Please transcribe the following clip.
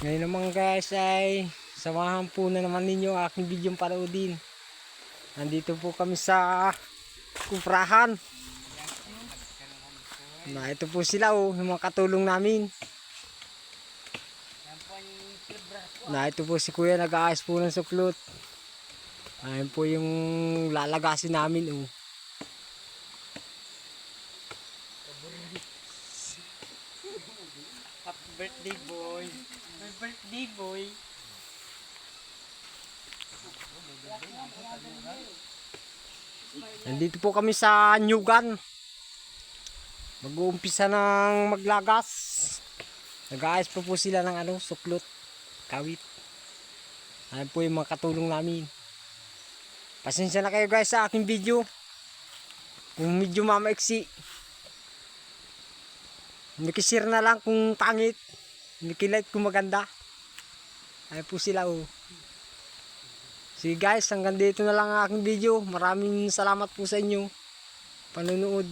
Ngayon naman guys ay samahan po na naman ninyo ang aking video paroodin. Nandito po kami sa kuprahan. Na ito po sila yung mga katulong namin. Na ito po si kuya nag-aayos po ng suklot. Ayun po yung lalagasin namin Happy birthday boy. Happy birthday boy. Nandito po kami sa Nyugan. Mag-uumpisa ng maglagas. Nag-aayos po sila ng suklot, kawit. Ayun po yung mga katulong namin. Pasensya na kayo guys sa aking video. Kung medyo mamaiksi. Nakishare na lang kung pangit. Nakilight kung maganda. Ayun po sila Sige guys, hanggang dito na lang ang aking video. Maraming salamat po sa inyo panonood.